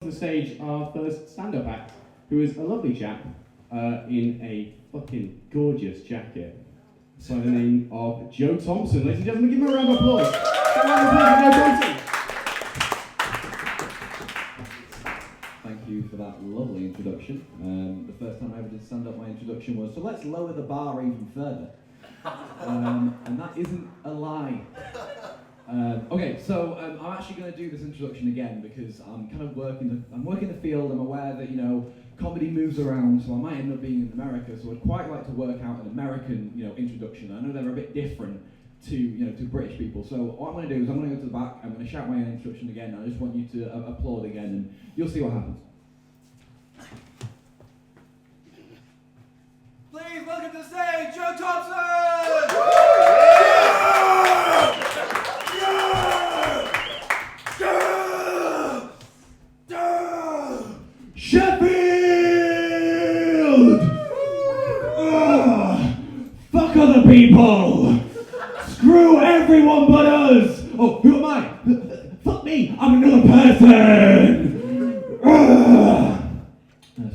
On the stage, our first stand-up act, who is a lovely chap in a fucking gorgeous jacket by the name of Joe Thompson. Ladies and gentlemen, give him a round of applause. A round of applause for Joe Thompson. Thank you for that lovely introduction. The first time I ever did stand-up, my introduction was, so let's lower the bar even further. And that isn't a lie. Okay, so I'm actually going to do this introduction again because I'm kind of working the field. I'm aware that, you know, comedy moves around, so I might end up being in America, so I'd quite like to work out an American, you know, introduction. I know they're a bit different to, you know, to British people. So what I'm going to do is I'm going to go to the back, I'm going to shout my own introduction again, and I just want you to applaud again, and you'll see what happens. Please welcome to the stage, Joe Thompson! Sheffield! Fuck other people! Screw everyone but us! Oh, who am I? Fuck me! I'm another person!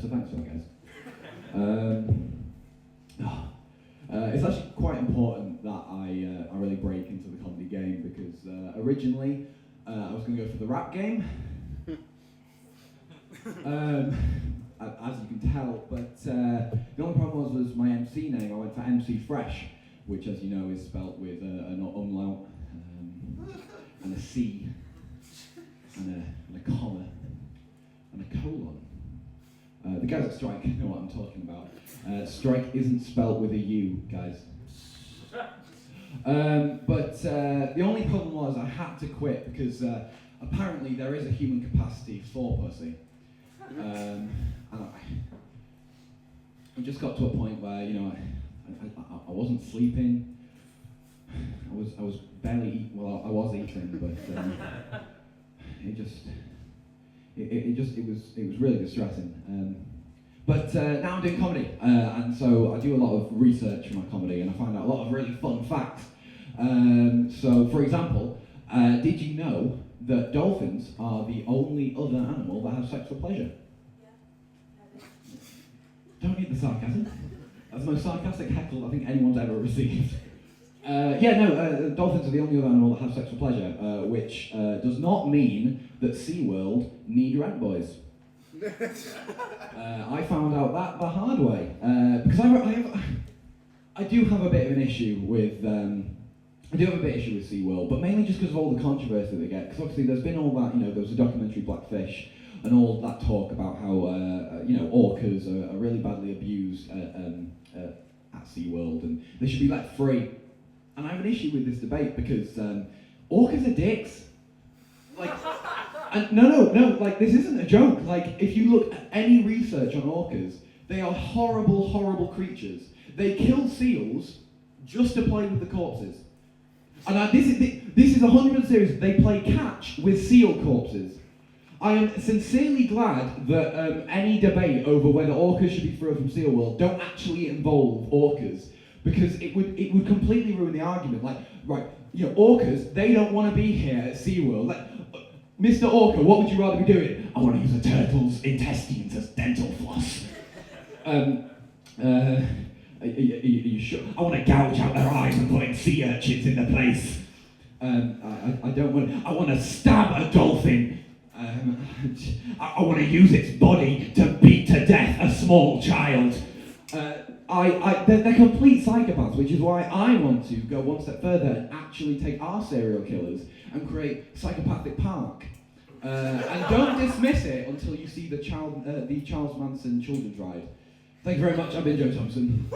So thanks for that, guys. It's actually quite important that I really break into the comedy game because originally I was going to go for the rap game. As you can tell, but the only problem was my MC name. I went for MC Fresh, which, as you know, is spelt with an umlaut and a C and a comma and a colon. The guys at Strike know what I'm talking about. Strike isn't spelt with a U, guys. But the only problem was I had to quit because apparently there is a human capacity for pussy. And I just got to a point where, you know, I wasn't sleeping. I was barely eating. Well, I was eating, but it was really distressing. But now I'm doing comedy, and so I do a lot of research for my comedy, and I find out a lot of really fun facts. So, for example, did you know that dolphins are the only other animal that have sex for pleasure? Yeah. Don't need the sarcasm. That's the most sarcastic heckle I think anyone's ever received. Dolphins are the only other animal that have sex for pleasure, which does not mean that SeaWorld need rent boys. I found out that the hard way, because I do have a bit of an issue with SeaWorld, but mainly just because of all the controversy they get. Because obviously there's been all that, you know, there was a documentary Blackfish, and all that talk about how you know, orcas are really badly abused at SeaWorld, and they should be let free. And I have an issue with this debate because orcas are dicks. Like, and no, like, this isn't a joke. Like, if you look at any research on orcas, they are horrible, horrible creatures. They kill seals just to play with the corpses. And this is 100% serious. They play catch with seal corpses. I am sincerely glad that any debate over whether orcas should be thrown from SeaWorld don't actually involve orcas, because it would completely ruin the argument. Like, right, you know, orcas, they don't want to be here at SeaWorld. Like, Mr. Orca, what would you rather be doing? I want to use a turtle's intestines as dental floss. Are you sure? I want to gouge out their eyes and put in sea urchins in the place. I don't want. I want to stab a dolphin. I want to use its body to beat to death a small child. They're complete psychopaths, which is why I want to go one step further and actually take our serial killers and create Psychopathic Park. And don't dismiss it until you see the Charles Manson Children's Ride. Thank you very much. I've been Joe Thompson.